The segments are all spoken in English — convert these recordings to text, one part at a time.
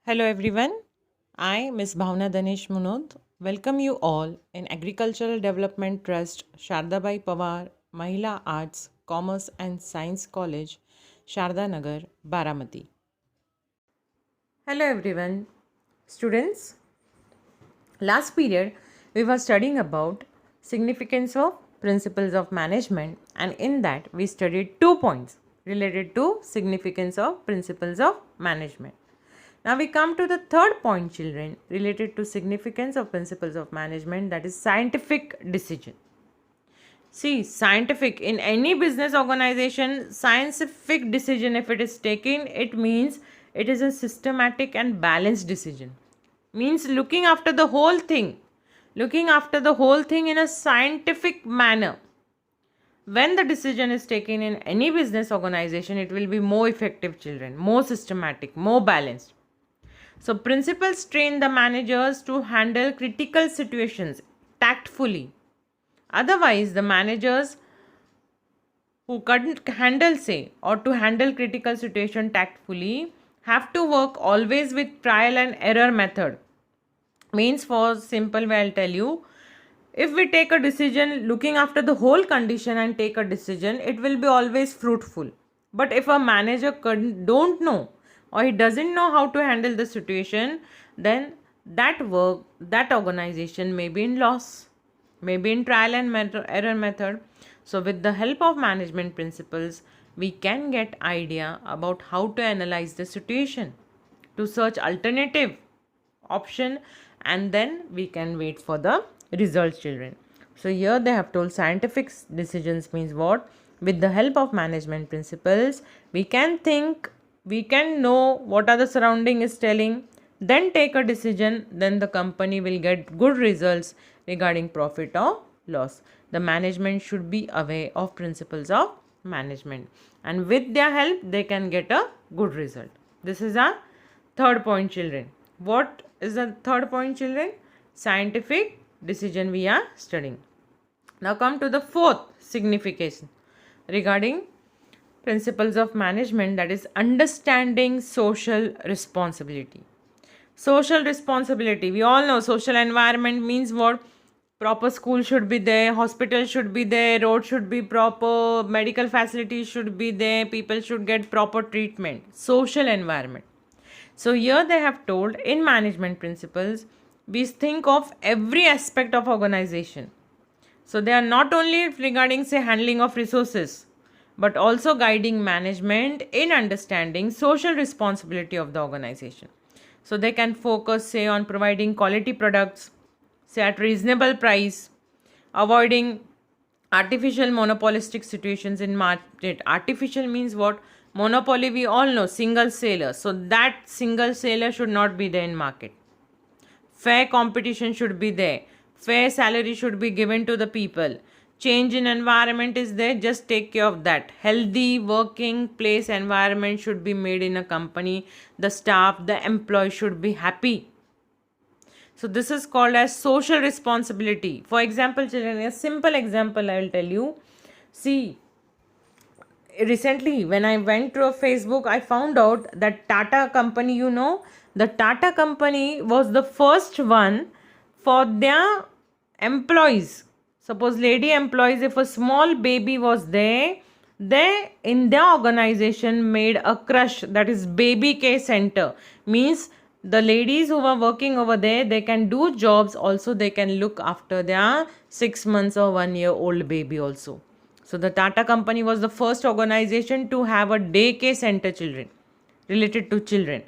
Hello everyone. I, Ms. Bhavna Danesh Munod, welcome you all in Agricultural Development Trust, Shardabai Pawar, Mahila Arts, Commerce and Science College, Sharda Nagar, Baramati. Hello everyone. Students, last period we were studying about significance of principles of management, and in that we studied 2 points related to significance of principles of management. Now we come to the third point, children, related to significance of principles of management, that is scientific decision. See, scientific in any business organization, scientific decision, if it is taken, it means it is a systematic and balanced decision. Means looking after the whole thing in a scientific manner. When the decision is taken in any business organization, it will be more effective, children, more systematic, more balanced. So, principles train the managers to handle critical situations tactfully. Otherwise, the managers who couldn't handle, say, or to handle critical situation tactfully have to work always with trial and error method. Means, for simple way, I'll tell you, if we take a decision looking after the whole condition and take a decision, it will be always fruitful. But if a manager don't know or he doesn't know how to handle the situation, then that organization may be in loss, maybe in trial and error method. So with the help of management principles, we can get idea about how to analyze the situation, to search alternative option, and then we can wait for the results, children. So here they have told scientific decisions means what? With the help of management principles, we can think, we can know what are the surrounding is telling, then take a decision, then the company will get good results regarding profit or loss. The management should be aware of principles of management, and with their help they can get a good result. This is our third point, children. What is the third point, children? Scientific decision we are studying. Now come to the fourth signification regarding principles of management, that is understanding social responsibility. Social responsibility, we all know social environment means what? Proper school should be there, hospital should be there, road should be proper, medical facilities should be there, people should get proper treatment. Social environment. So here they have told in management principles, we think of every aspect of organization. So they are not only regarding, say, handling of resources, but also guiding management in understanding social responsibility of the organization. So they can focus, say, on providing quality products, say, at reasonable price, avoiding artificial monopolistic situations in market. Artificial means what? Monopoly, we all know, single seller. So that single seller should not be there in market. Fair competition should be there. Fair salary should be given to the people. Change in environment is there, just take care of that. Healthy working place environment should be made in a company. The staff, the employee should be happy. So this is called as social responsibility. For example, children, a simple example I will tell you. See, recently when I went to a Facebook, I found out that Tata company, the Tata company was the first one for their employees. Suppose lady employees, if a small baby was there, they in their organization made a crush, that is baby care center. Means the ladies who were working over there, they can do jobs also, they can look after their 6 months or 1 year old baby also. So the Tata company was the first organization to have a daycare center children, related to children.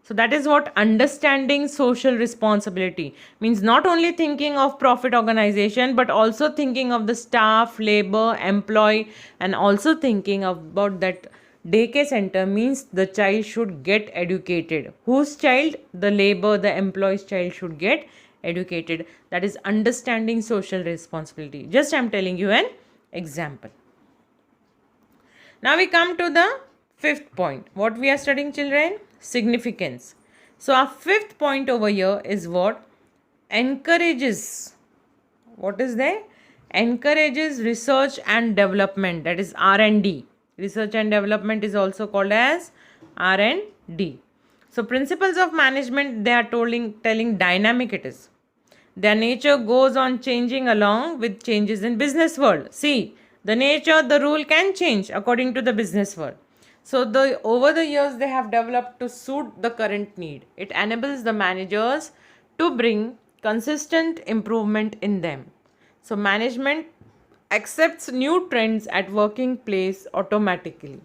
So that is what understanding social responsibility means, not only thinking of profit organization, but also thinking of the staff, labor, employee, and also thinking about that daycare center means the child should get educated. Whose child? The labor, the employee's child should get educated. That is understanding social responsibility. Just I am telling you an example. Now we come to the fifth point. What we are studying, children? Significance. So our fifth point over here is what? Encourages. What is there? Encourages research and development. That is R&D. Research and development is also called as R&D. So principles of management, they are telling dynamic it is. Their nature goes on changing along with changes in business world. See, the nature, the rule can change according to the business world. So the over the years they have developed to suit the current need. It enables the managers to bring consistent improvement in them. So management accepts new trends at working place automatically.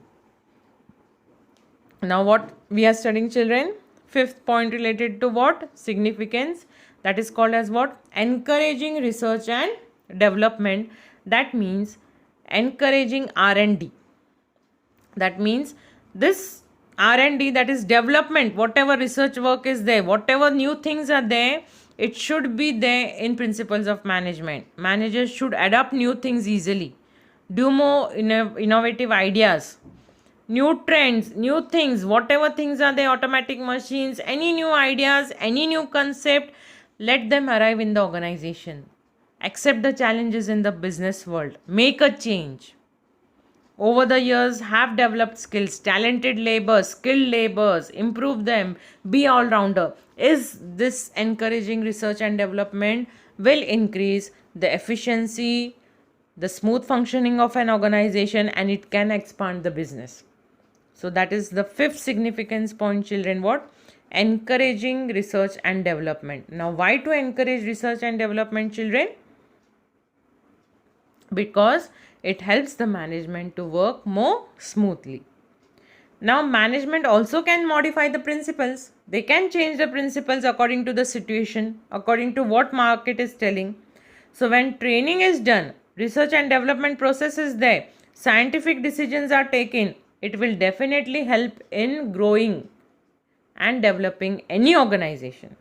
Now what we are studying, children? Fifth point related to what? Significance. That is called as what? Encouraging research and development. That means encouraging R&D. That means this R&D, that is development, whatever research work is there, whatever new things are there, it should be there in principles of management. Managers should adapt new things easily, do more innovative ideas, new trends, new things, whatever things are there, automatic machines, any new ideas, any new concept, let them arrive in the organization. Accept the challenges in the business world, make a change. Over the years have developed skills, talented labor, skilled laborers, improve them, be all-rounder. Is this encouraging research and development will increase the efficiency, the smooth functioning of an organization, and it can expand the business. So that is the fifth significance point, children. What? Encouraging research and development. Now why to encourage research and development, children? Because it helps the management to work more smoothly. Now management also can modify the principles. They can change the principles according to the situation, according to what market is telling. So when training is done, research and development process is there, scientific decisions are taken, it will definitely help in growing and developing any organization.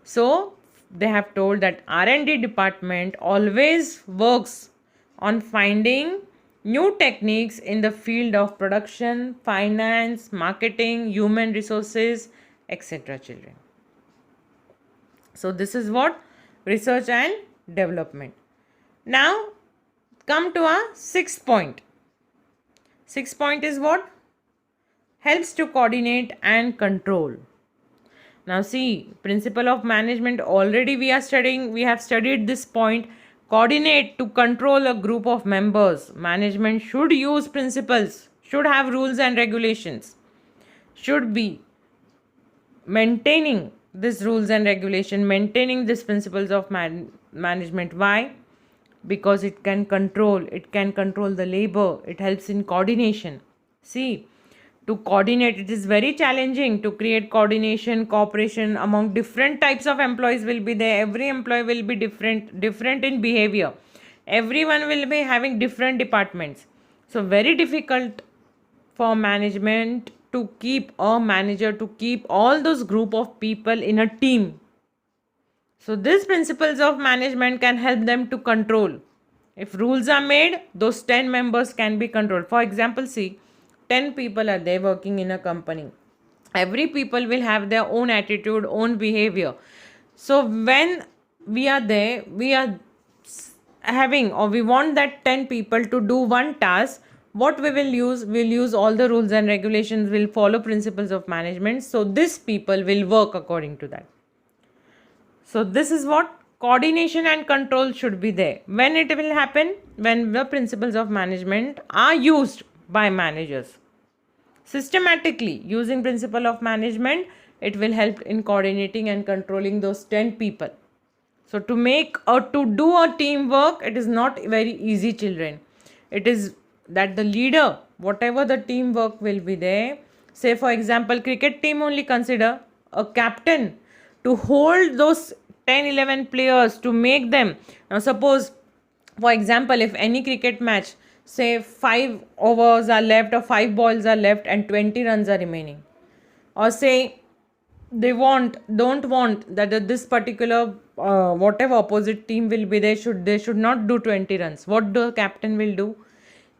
So they have told that R&D department always works on finding new techniques in the field of production, finance, marketing, human resources, etc. children. So this is what? Research and development. Now come to our sixth point. Sixth point is what? Helps to coordinate and control. Now see, principle of management already we have studied this point. Coordinate to control a group of members. Management should use principles, should have rules and regulations, should be maintaining these rules and regulation, maintaining these principles of management. Why? Because it can control the labor, it helps in coordination. See, to coordinate, it is very challenging to create coordination, cooperation among different types of employees will be there. Every employee will be different in behavior. Everyone will be having different departments. So very difficult for management to keep a manager to keep all those group of people in a team. So these principles of management can help them to control. If rules are made, those 10 members can be controlled. For example, see, 10 people are there working in a company. Every people will have their own attitude, own behavior. So when we are there, we are having, or we want that 10 people to do one task, what we will use? We'll use all the rules and regulations, will follow principles of management. So these people will work according to that. So this is what? Coordination and control should be there. When it will happen? When the principles of management are used by managers. Systematically using principle of management, it will help in coordinating and controlling those 10 people. So to do a teamwork, it is not very easy, children. It is that the leader, whatever the teamwork will be there, say for example, cricket team only, consider a captain to hold those 10-11 players, to make them. Now suppose, for example, if any cricket match, say 5 overs are left or 5 balls are left and 20 runs are remaining, or say they don't want that this particular whatever opposite team will be there, they should not do 20 runs, what the captain will do?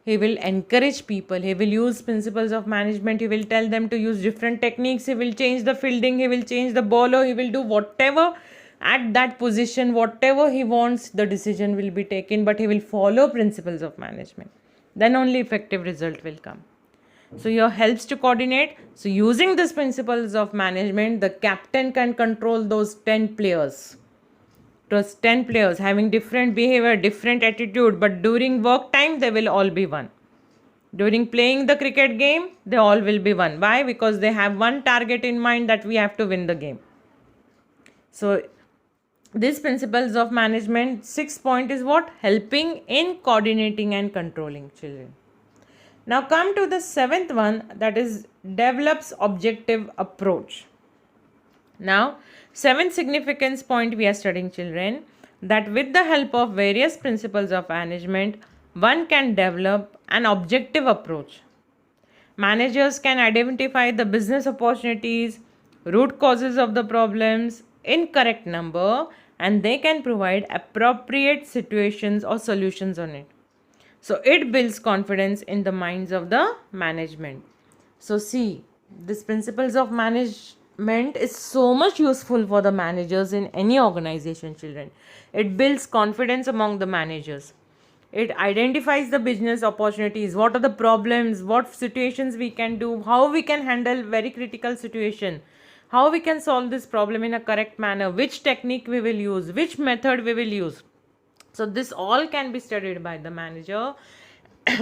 He will encourage people, he will use principles of management, he will tell them to use different techniques, he will change the fielding, he will change the bowler, he will do whatever at that position, whatever he wants, the decision will be taken, but he will follow principles of management. Then only effective result will come. So here helps to coordinate. So using these principles of management, the captain can control those 10 players. Those 10 players having different behavior, different attitude, but during work time, they will all be one. During playing the cricket game, they all will be one. Why? Because they have one target in mind, that we have to win the game. So these principles of management, 6th point is what? Helping in coordinating and controlling children. Now come to the 7th one, that is develops objective approach. Now 7th significance point we are studying children, that with the help of various principles of management, one can develop an objective approach. Managers can identify the business opportunities, root causes of the problems in correct number, and they can provide appropriate situations or solutions on it. So it builds confidence in the minds of the management. So see, these principles of management is so much useful for the managers in any organization, children. It builds confidence among the managers. It identifies the business opportunities, what are the problems, what situations we can do, how we can handle very critical situation, how we can solve this problem in a correct manner, which technique we will use, which method we will use. So this all can be studied by the manager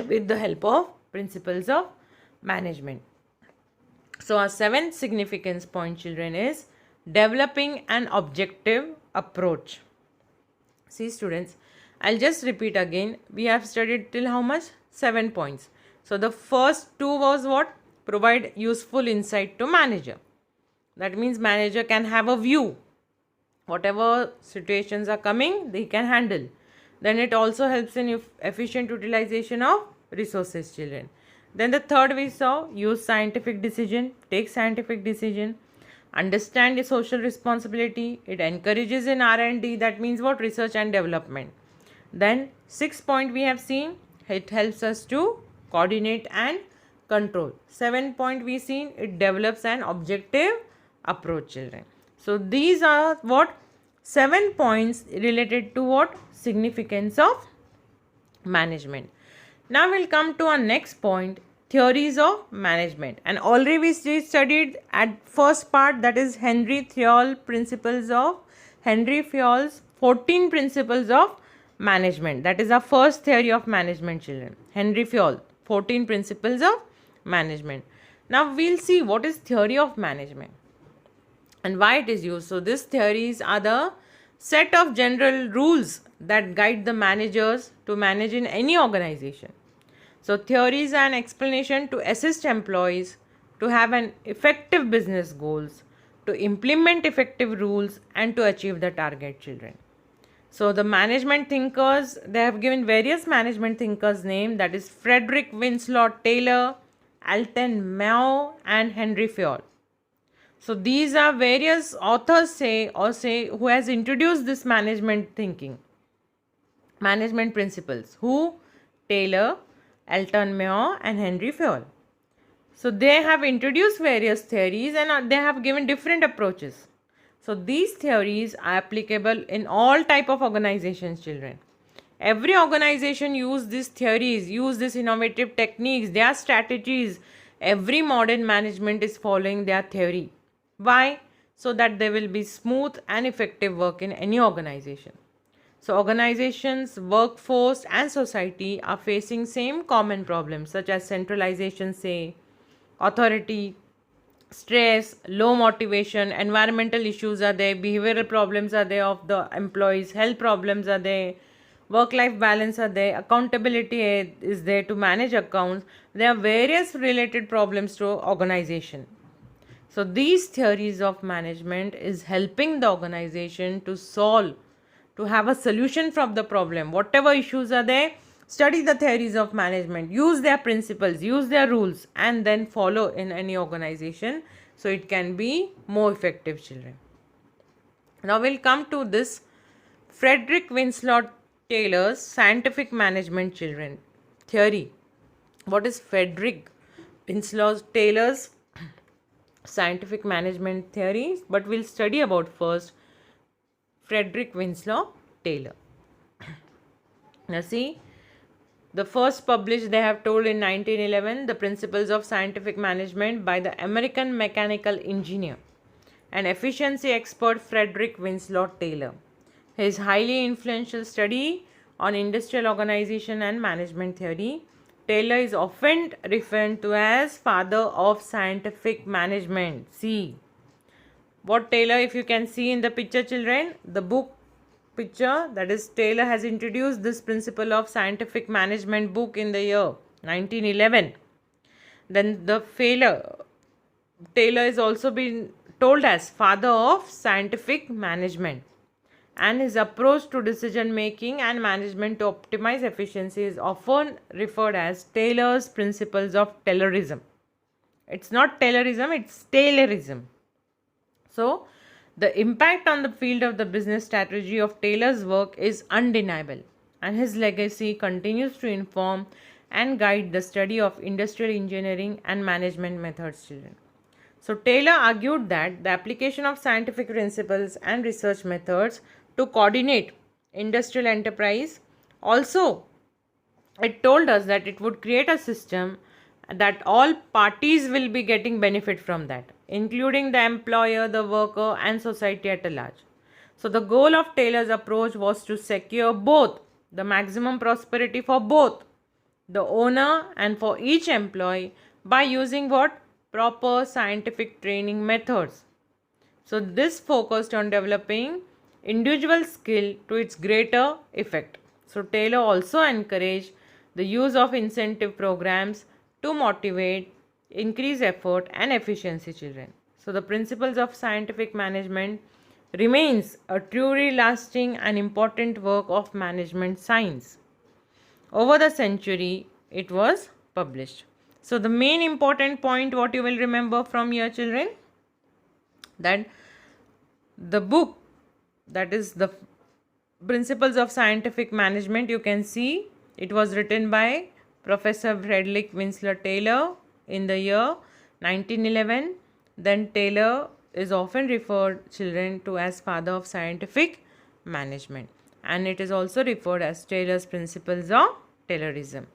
with the help of principles of management. So our 7th significance point, children, is developing an objective approach. See students, I'll just repeat again. We have studied till how much? 7 points. So the first 2 was what? Provide useful insight to manager. That means manager can have a view. Whatever situations are coming, they can handle. Then it also helps in efficient utilization of resources, children. Then the third we saw, use scientific decision, take scientific decision, understand the social responsibility. It encourages in R&D, that means what? Research and development. Then 6th point we have seen, it helps us to coordinate and control. 7th point we seen, it develops an objective approach, children. So these are what? 7 points related to what? Significance of management. Now we'll come to our next point, theories of management. And already we studied at first part, that is Henry Fayol's 14 principles of management. That is our first theory of management, children. Henry Fayol, 14 principles of management. Now we'll see what is theory of management and why it is used. So these theories are the set of general rules that guide the managers to manage in any organization. So theories are an explanation to assist employees to have an effective business goals, to implement effective rules, and to achieve the target, children. So the management thinkers, they have given various management thinkers name, that is Frederick Winslow Taylor, Alton Meow, and Henry Fayol. So these are various authors say who has introduced this management thinking, management principles. Who? Taylor, Alton Meow, and Henry Fayol. So they have introduced various theories and they have given different approaches. So these theories are applicable in all type of organizations, children. Every organization use these theories, use these innovative techniques, their strategies. Every modern management is following their theory. Why? So that there will be smooth and effective work in any organization. So organizations, workforce, and society are facing same common problems such as centralization, say, authority, stress, low motivation, environmental issues are there, behavioral problems are there of the employees, health problems are there, work-life balance are there, accountability is there to manage accounts. There are various related problems to organization. So these theories of management is helping the organization to solve, to have a solution from the problem. Whatever issues are there, study the theories of management, use their principles, use their rules, and then follow in any organization so it can be more effective, children. Now we'll come to this Frederick Winslow Taylor's scientific management, children, theory. What is Frederick Winslow Taylor's scientific management theory? But we'll study about first Frederick Winslow Taylor. Now see, The first published, they have told, in 1911, The Principles of Scientific Management by the American mechanical engineer and efficiency expert Frederick Winslow Taylor. His highly influential study on industrial organization and management theory, Taylor is often referred to as father of scientific management. See what Taylor, if you can see in the picture, children, the book picture, that is, Taylor has introduced this principle of scientific management book in the year 1911. Then the Taylor is also been told as father of scientific management, and his approach to decision making and management to optimize efficiency is often referred as Taylor's principles of Taylorism. It's not Taylorism, it's Taylorism. So, the impact on the field of the business strategy of Taylor's work is undeniable, and his legacy continues to inform and guide the study of industrial engineering and management methods, children. So, Taylor argued that the application of scientific principles and research methods to coordinate industrial enterprise, also it told us that it would create a system that all parties will be getting benefit from that, including the employer, the worker, and society at large. So the goal of Taylor's approach was to secure both the maximum prosperity for both the owner and for each employee by using what? Proper scientific training methods. So this focused on developing individual skill to its greater effect. So Taylor also encouraged the use of incentive programs to motivate, increase effort and efficiency, children. So the principles of scientific management remains a truly lasting and important work of management science. Over the century, it was published. So the main important point what you will remember from your children, that the book, that is the Principles of Scientific Management, you can see it was written by Professor Frederick Winslow Taylor in the year 1911. Then Taylor is often referred, children, to as father of scientific management, and it is also referred as Taylor's principles of Taylorism.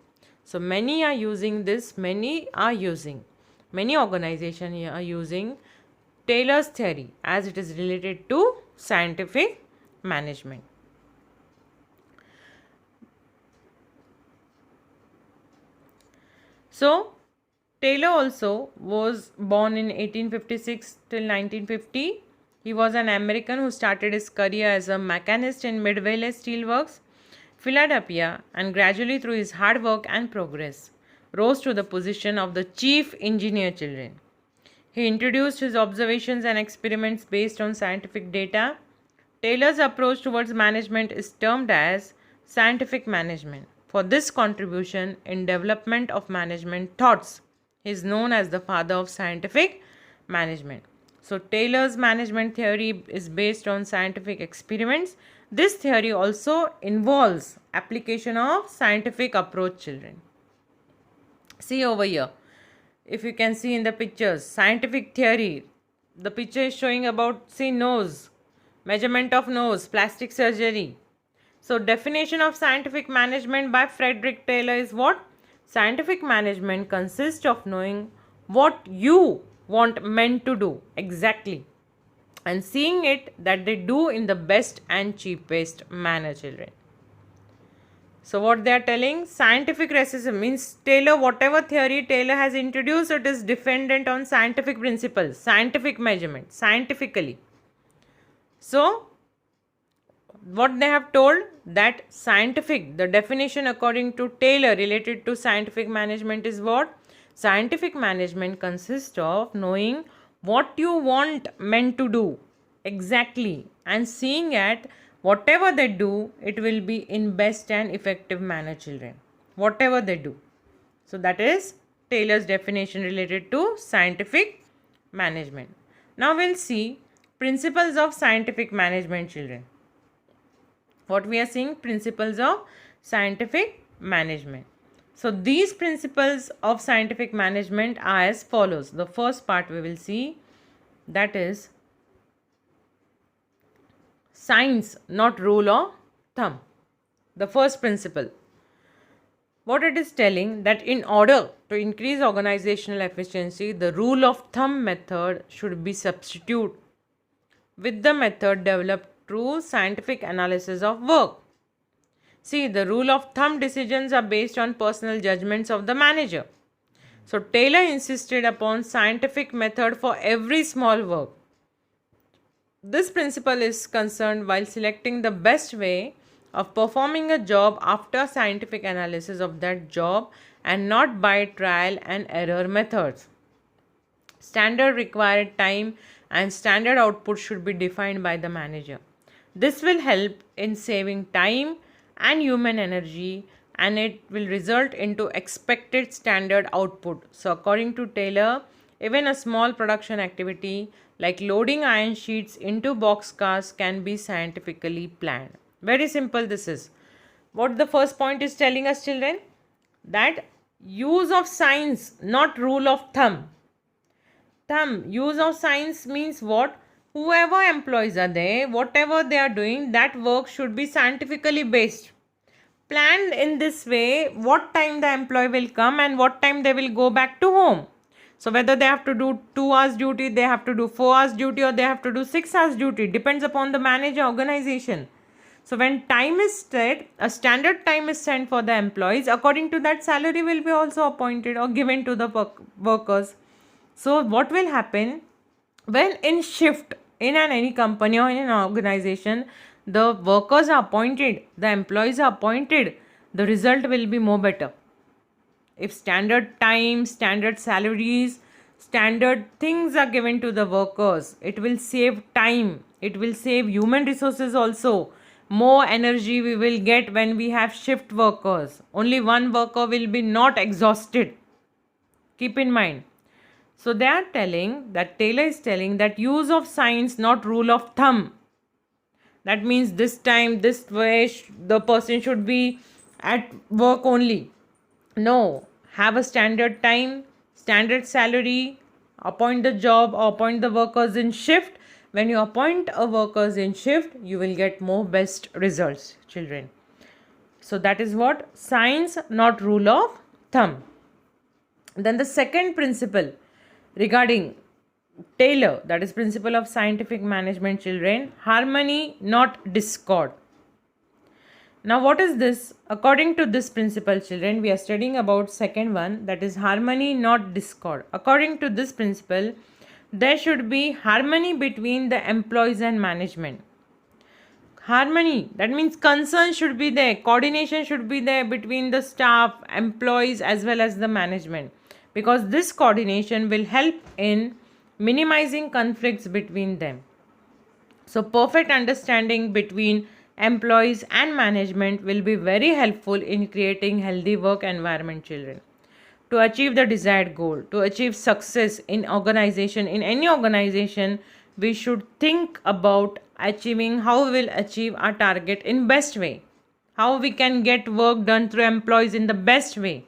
So many are using this, many organizations are using Taylor's theory as it is related to scientific management. So Taylor also was born in 1856 till 1950. He was an American who started his career as a machinist in Midvale Steelworks, Philadelphia, and gradually through his hard work and progress rose to the position of the chief engineer, children. He introduced his observations and experiments based on scientific data. Taylor's approach towards management is termed as scientific management. For this contribution in development of management thoughts, he is known as the father of scientific management. So Taylor's management theory is based on scientific experiments. This theory also involves application of scientific approach, children. See over here, if you can see in the pictures, scientific theory, the picture is showing about, see, nose, measurement of nose, plastic surgery. So definition of scientific management by Frederick Taylor is what? Scientific management consists of knowing what you want men to do exactly and seeing it that they do in the best and cheapest manner, children. So what they are telling, scientific racism means Taylor, whatever theory Taylor has introduced, it is dependent on scientific principles, scientific measurement, scientifically. So what they have told, that scientific, the definition according to Taylor related to scientific management is what? Scientific management consists of knowing what you want men to do exactly and seeing at whatever they do, it will be in best and effective manner, children. Whatever they do. So that is Taylor's definition related to scientific management. Now we'll see principles of scientific management, children. What we are seeing, principles of scientific management. So these principles of scientific management are as follows. The first part we will see, that is science, not rule or thumb. The first principle, What it is telling, that in order to increase organizational efficiency, the rule of thumb method should be substituted with the method developed through scientific analysis of work. See, the rule of thumb decisions are based on personal judgments of the manager. So Taylor insisted upon scientific method for every small work. This principle is concerned while selecting the best way of performing a job after scientific analysis of that job and not by trial and error methods. Standard required time and standard output should be defined by the manager. This will help in saving time and human energy, and it will result into expected standard output. So according to Taylor, even a small production activity like loading iron sheets into boxcars can be scientifically planned. Very simple this is. What the first point is telling us, children? That use of science, not rule of thumb. Use of science means what? Whoever employees are there, whatever they are doing, that work should be scientifically based. Planned in this way, what time the employee will come and what time they will go back to home. So whether they have to do 2 hours duty, they have to do 4 hours duty, or they have to do 6 hours duty, depends upon the manager organization. So when time is set, a standard time is set for the employees. According to that, salary will be also appointed or given to the workers. So what will happen when in shift in any company or in an organization, the workers are appointed, the employees are appointed, the result will be more better. If standard time, standard salaries, standard things are given to the workers, it will save time, it will save human resources also. More energy we will get when we have shift workers. Only one worker will be not exhausted. Keep in mind. So they are telling that Taylor is telling that use of science, not rule of thumb. That means this time, this way, the person should be at work only. No, have a standard time, standard salary, appoint the job or appoint the workers in shift. When you appoint a workers in shift, you will get more best results, children. So that is what? Science, not rule of thumb. Then the second principle regarding Taylor, that is principle of scientific management, children, harmony, not discord. Now what is this? According to this principle, children, we are studying about second one, that is harmony, not discord. According to this principle, there should be harmony between the employees and management. Harmony, that means concern should be there, coordination should be there between the staff, employees as well as the management, because this coordination will help in minimizing conflicts between them. So perfect understanding between employees and management will be very helpful in creating healthy work environment, children. To achieve the desired goal, to achieve success in organization, in any organization, we should think about achieving how we will achieve our target in best way, how we can get work done through employees in the best way,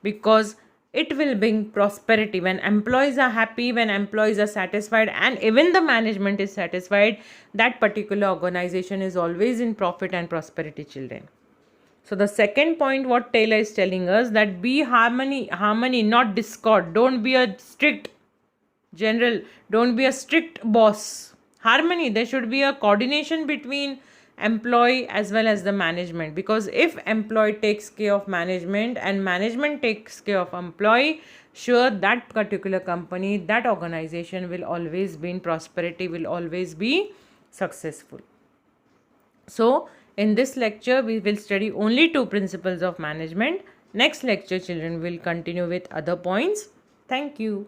because it will bring prosperity. When employees are happy, when employees are satisfied, and even the management is satisfied, that particular organization is always in profit and prosperity, children. So the second point what Taylor is telling us, that be harmony, not discord. Don't be a strict general, don't be a strict boss. Harmony, there should be a coordination between employee as well as the management, because if employee takes care of management and management takes care of employee, sure that particular company, that organization will always be in prosperity, will always be successful. So in this lecture, we will study only 2 principles of management. Next lecture, children, will continue with other points. Thank you.